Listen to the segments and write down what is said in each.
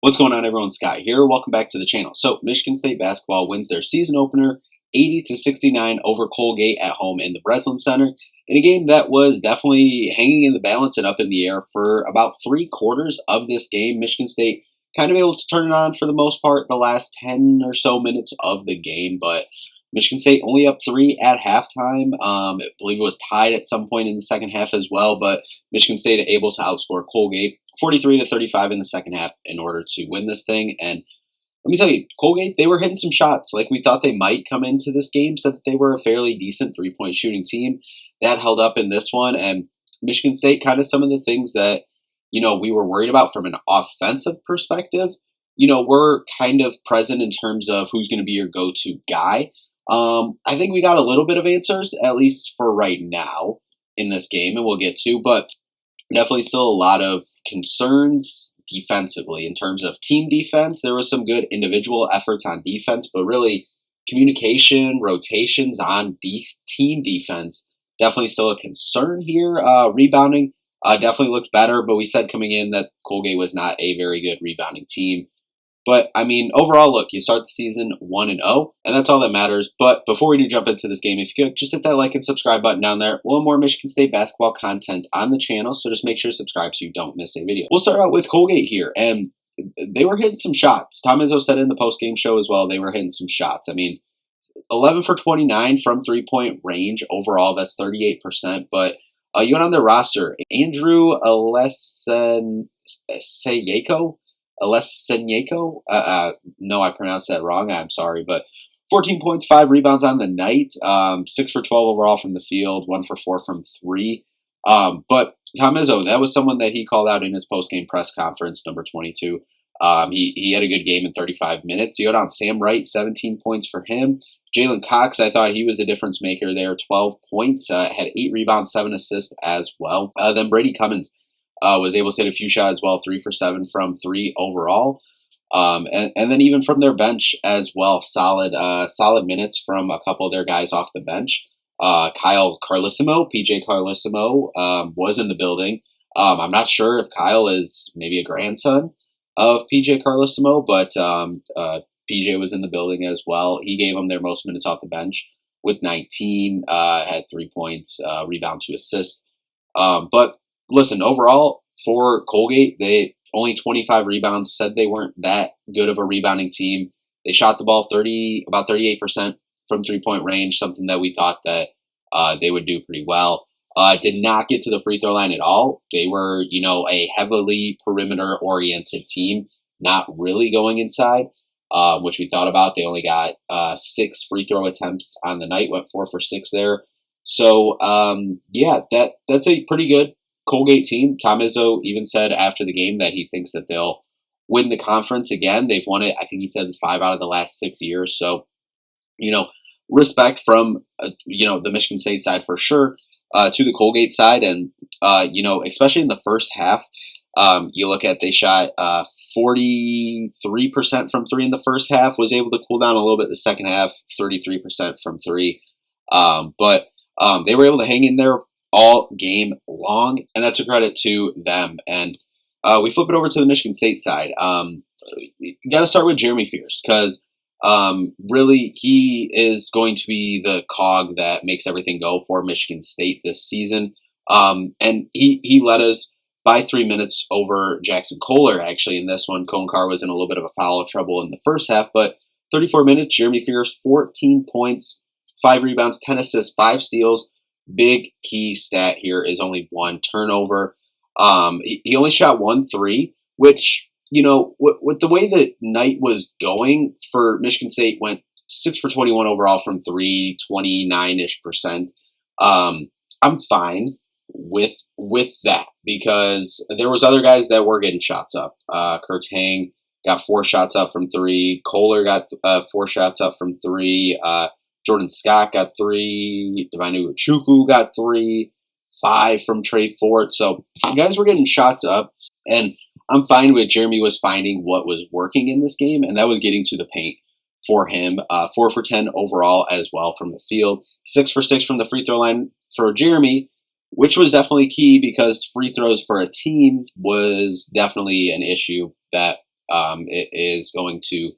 What's going on, everyone? Scott here. Welcome back to the channel. So, Michigan State basketball wins their season opener 80-69 over Colgate at home in the Breslin Center in a game that was definitely hanging in the balance and up in the air for about 3/4 of this game. Michigan State kind of able to turn it on for the most part the last 10 or so minutes of the game, but Michigan State only up 3 at halftime. I believe it was tied at some point in the second half as well, but Michigan State able to outscore Colgate 43-35 in the second half in order to win this thing. And let me tell you, Colgate, they were hitting some shots like we thought they might come into this game, said that they were a fairly decent three-point shooting team. That held up in this one. And Michigan State, kind of some of the things that, we were worried about from an offensive perspective, we're kind of present in terms of who's going to be your go-to guy. I think we got a little bit of answers, at least for right now in this game, and we'll get to, but definitely still a lot of concerns defensively in terms of team defense. There was some good individual efforts on defense, but really communication, rotations on team defense, definitely still a concern here. Rebounding definitely looked better, but we said coming in that Colgate was not a very good rebounding team. But, I mean, overall, look, you start the season 1-0, and that's all that matters. But before we do jump into this game, if you could, just hit that like and subscribe button down there. We'll have more Michigan State basketball content on the channel, so just make sure to subscribe so you don't miss a video. We'll start out with Colgate here, and they were hitting some shots. Tom Izzo said in the post-game show as well, they were hitting some shots. I mean, 11 for 29 from three-point range overall, that's 38%. But you went on their roster, Andrew Alessenyeko. No, I pronounced that wrong. I'm sorry, but 14 points, 5 rebounds on the night, 6 for 12 overall from the field, 1 for 4 from 3. But Tom Izzo, that was someone that he called out in his post-game press conference, number 22. He had a good game in 35 minutes. You go down Sam Wright, 17 points for him. Jalen Cox, I thought he was a difference maker there, 12 points, had 8 rebounds, 7 assists as well. Then Brady Cummins was able to hit a few shots as well, 3 for 7 from 3 overall. And then even from their bench as well, solid minutes from a couple of their guys off the bench. Kyle Carlissimo, PJ Carlissimo, was in the building. I'm not sure if Kyle is maybe a grandson of PJ Carlissimo, but PJ was in the building as well. He gave them their most minutes off the bench with 19, had 3 points, rebound, 2 assists. But listen, overall for Colgate, they only 25 rebounds, said they weren't that good of a rebounding team. They shot the ball about 38% from three-point range, something that we thought that they would do pretty well. Did not get to the free throw line at all. They were, a heavily perimeter-oriented team, not really going inside, which we thought about. They only got 6 free throw attempts on the night, went 4 for 6 there. So, yeah, that's a pretty good Colgate team. Tom Izzo even said after the game that he thinks that they'll win the conference again. They've won it, I think he said 5 out of the last 6 years. So, respect from, the Michigan State side for sure, to the Colgate side. And, especially in the first half, you look at they shot 43% from 3 in the first half, was able to cool down a little bit the second half, 33% from 3. But they were able to hang in there all game long, and that's a credit to them. And we flip it over to the Michigan State side. You got to start with Jeremy Fierce because really he is going to be the cog that makes everything go for Michigan State this season. And he led us by 3 minutes over Jackson Kohler, actually, in this one. Cone Carr was in a little bit of a foul trouble in the first half, but 34 minutes, Jeremy Fierce, 14 points, 5 rebounds, 10 assists, 5 steals. Big key stat here is only 1 turnover. He only shot 1 3, which, with the way the night was going for Michigan State, went 6 for 21 overall from 3, 29-ish%. I'm fine with that because there was other guys that were getting shots up. Kurt Hang got 4 shots up from 3. Kohler got 4 shots up from 3. Jordan Scott got 3. Divine Ugochukwu got 3. 5 from Trey Fort. So guys were getting shots up, and I'm fine with Jeremy was finding what was working in this game, and that was getting to the paint for him. 4 for 10 overall as well from the field. 6 for 6 from the free throw line for Jeremy, which was definitely key because free throws for a team was definitely an issue that it is going to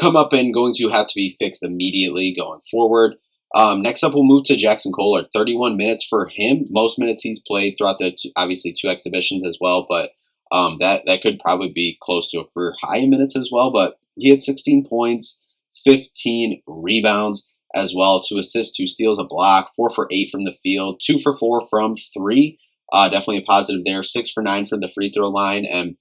come up and going to have to be fixed immediately going forward. Next up, we'll move to Jackson Kohler. 31 minutes for him. Most minutes he's played throughout the obviously two exhibitions as well, but that could probably be close to a career high in minutes as well. But he had 16 points, 15 rebounds as well, 2 assists, 2 steals, a block, 4 for 8 from the field, 2 for 4 from three. Definitely a positive there. 6 for 9 from the free throw line, and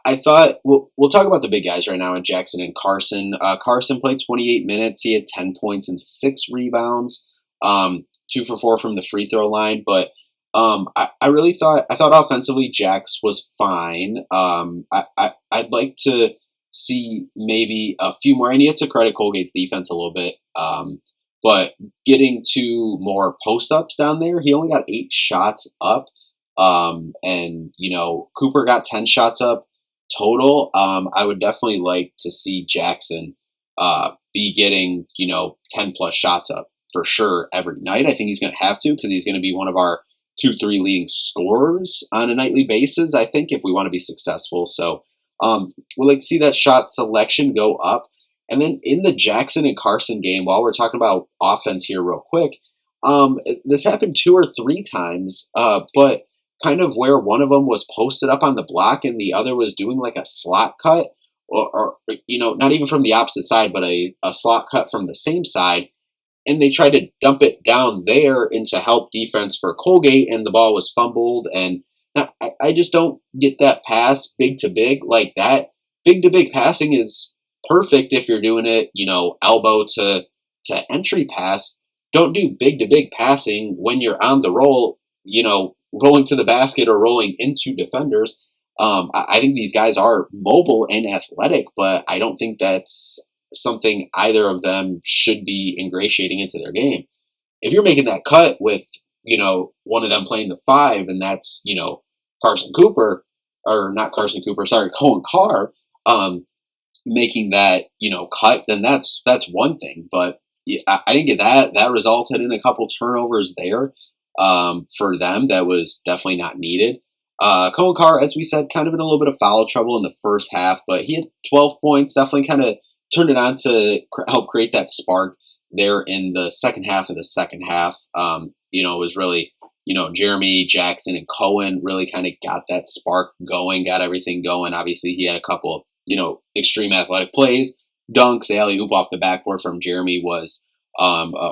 I thought we'll talk about the big guys right now in Jackson and Carson. Carson played 28 minutes. He had 10 points and 6 rebounds, 2 for 4 from the free throw line. But I really thought offensively Jax was fine. I'd like to see maybe a few more. I need to credit Colgate's defense a little bit. But getting to more post ups down there, he only got 8 shots up. And Cooper got 10 shots up total. I would definitely like to see Jackson be getting 10 plus shots up for sure every night. I think he's going to have to, because he's going to be one of our 2-3 leading scorers on a nightly basis, I think, if we want to be successful. So we'd like to see that shot selection go up. And then in the Jackson and Carson game, while we're talking about offense here real quick, this happened 2 or 3 times, but kind of where one of them was posted up on the block and the other was doing like a slot cut, or not even from the opposite side, but a slot cut from the same side. And they tried to dump it down there into help defense for Colgate, and the ball was fumbled. And I just don't get that pass big to big like that. Big to big passing is perfect if you're doing it, elbow to entry pass. Don't do big to big passing when you're on the roll, rolling to the basket or rolling into defenders. I think these guys are mobile and athletic, but I don't think that's something either of them should be ingratiating into their game. If you're making that cut with, one of them playing the 5, and that's, Carson Cooper, or not Carson Cooper, sorry, Cohen Carr, making that, cut, then that's one thing. But yeah, I didn't get that. That resulted in a couple turnovers there. For them, that was definitely not needed. Cohen Carr, as we said, kind of in a little bit of foul trouble in the first half, but he had 12 points, definitely kind of turned it on to help create that spark there in the second half of the second half. It was really, Jeremy, Jackson, and Cohen really kind of got that spark going, got everything going. Obviously, he had a couple, extreme athletic plays. Dunks, the alley-oop off the backboard from Jeremy was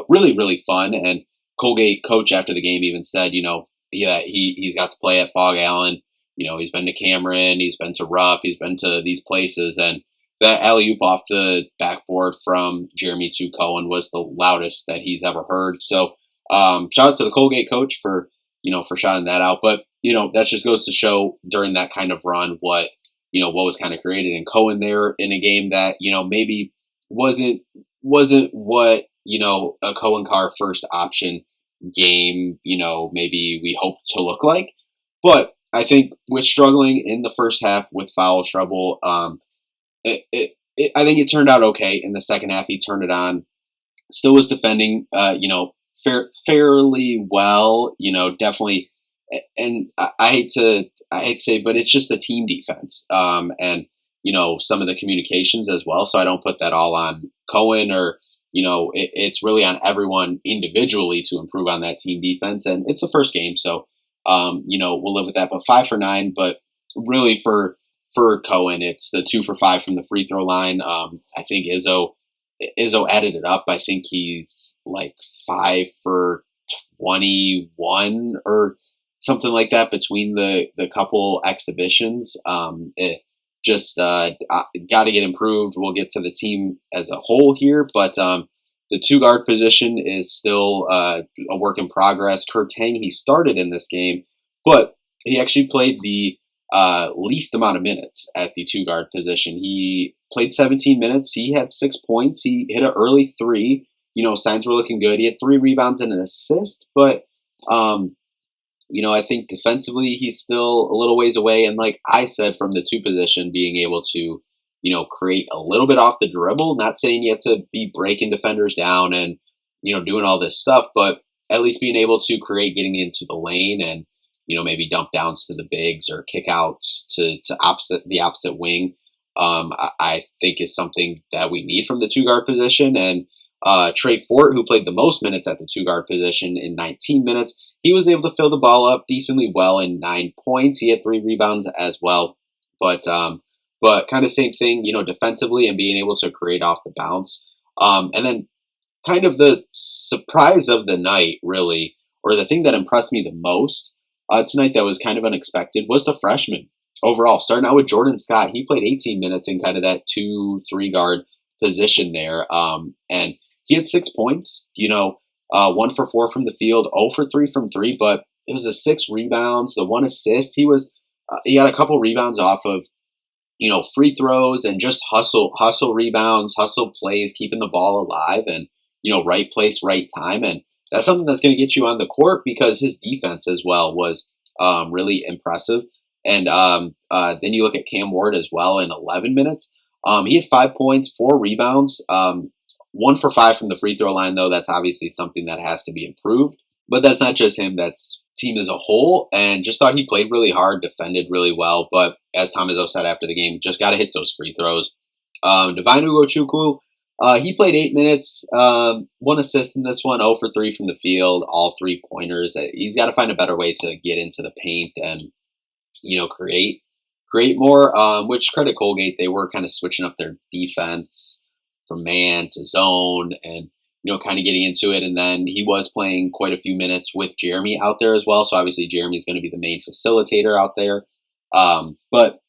really, really fun. And Colgate coach after the game even said, he's got to play at Fog Allen. He's been to Cameron, he's been to Rupp, he's been to these places, and that alley-oop off the backboard from Jeremy to Cohen was the loudest that he's ever heard. So shout out to the Colgate coach for shouting that out. But that just goes to show during that kind of run what was kind of created. And Cohen there in a game that maybe wasn't what a Cohen Carr first option game, maybe we hope to look like. But I think with struggling in the first half with foul trouble, I think it turned out okay. In the second half, he turned it on. Still was defending, fairly well. Definitely. And I hate to say, but it's just a team defense, and some of the communications as well. So I don't put that all on Cohen, or it's really on everyone individually to improve on that team defense. And it's the first game, so we'll live with that. But 5 for 9, but really for Cohen, it's the 2 for 5 from the free throw line. I think Izzo added it up. I think he's like 5 for 21 or something like that between the couple exhibitions. It just got to get improved. We'll get to the team as a whole here, but the 2 guard position is still a work in progress. Kurt Tang, he started in this game, but he actually played the least amount of minutes at the 2 guard position. He played 17 minutes. He had 6 points. He hit an early 3. Signs were looking good. He had 3 rebounds and an assist, but I think defensively he's still a little ways away. And like I said, from the 2 position, being able to, create a little bit off the dribble, not saying you have to be breaking defenders down and, doing all this stuff, but at least being able to create getting into the lane and, maybe dump downs to the bigs or kick outs to the opposite wing. I think is something that we need from the two guard position. And Trey Fort, who played the most minutes at the two guard position in 19 minutes, he was able to fill the ball up decently well in 9 points. He had 3 rebounds as well, but kind of same thing, defensively and being able to create off the bounce. And then kind of the surprise of the night, really, or the thing that impressed me the most tonight that was kind of unexpected was the freshman overall. Starting out with Jordan Scott, he played 18 minutes in kind of that 2-3 guard position there, and he had 6 points. 1 for 4 from the field, 0 for 3 from three, but it was the 6 rebounds, the 1 assist. He had a couple rebounds off of free throws and just hustle rebounds, hustle plays, keeping the ball alive, and right place, right time. And that's something that's going to get you on the court because his defense as well was really impressive. And then you look at Cam Ward as well in 11 minutes. He had 5 points, 4 rebounds, 1 for 5 from the free throw line, though. That's obviously something that has to be improved. But that's not just him, that's team as a whole. And just thought he played really hard, defended really well. But as Tom Izzo said after the game, just got to hit those free throws. Divine Ugochukwu, he played 8 minutes, 1 assist in this one, 0 for 3 from the field, all 3-pointers. He's got to find a better way to get into the paint and, create more, which credit Colgate. They were kind of switching up their defense from man to zone and, kind of getting into it. And then he was playing quite a few minutes with Jeremy out there as well. So obviously Jeremy's going to be the main facilitator out there. But,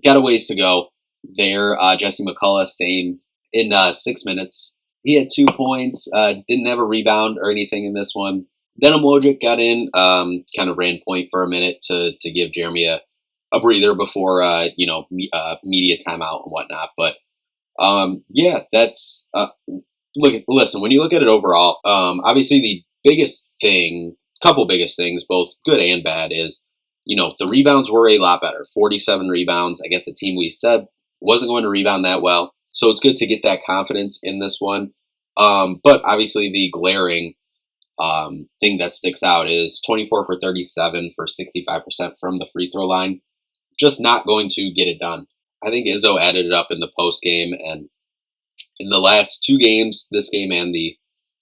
got a ways to go there. Jesse McCullough, same in 6 minutes. He had 2 points, didn't have a rebound or anything in this one. Then Wojcik got in, kind of ran point for a minute to give Jeremy a breather before, media timeout and whatnot. But, that's, listen, when you look at it overall, obviously the couple biggest things, both good and bad, is, the rebounds were a lot better. 47 rebounds against a team we said wasn't going to rebound that well. So it's good to get that confidence in this one. But obviously the glaring thing that sticks out is 24 for 37 for 65% from the free throw line. Just not going to get it done. I think Izzo added it up in the post game, and in the last 2 games, this game and the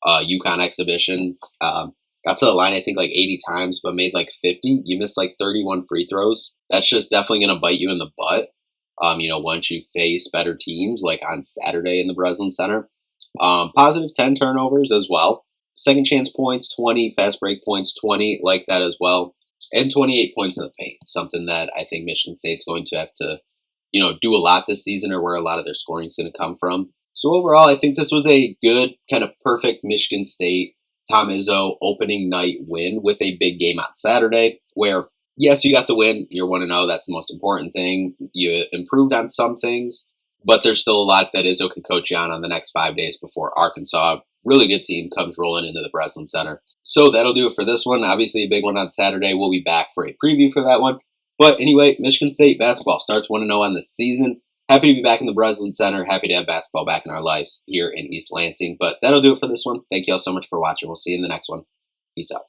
UConn exhibition, got to the line I think like 80 times, but made like 50. You missed like 31 free throws. That's just definitely going to bite you in the butt. Once you face better teams like on Saturday in the Breslin Center. Positive 10 turnovers as well. Second chance points, 20. Fast break points, 20. Like that as well. And 28 points in the paint. Something that I think Michigan State's going to have to, do a lot this season, or where a lot of their scoring is going to come from. So overall, I think this was a good, kind of perfect Michigan State Tom Izzo opening night win with a big game on Saturday, where, yes, you got the win. You're 1-0. That's the most important thing. You improved on some things, but there's still a lot that Izzo can coach you on the next 5 days before Arkansas, really good team, comes rolling into the Breslin Center. So that'll do it for this one. Obviously, a big one on Saturday. We'll be back for a preview for that one. But anyway, Michigan State basketball starts 1-0 on the season. Happy to be back in the Breslin Center. Happy to have basketball back in our lives here in East Lansing. But that'll do it for this one. Thank you all so much for watching. We'll see you in the next one. Peace out.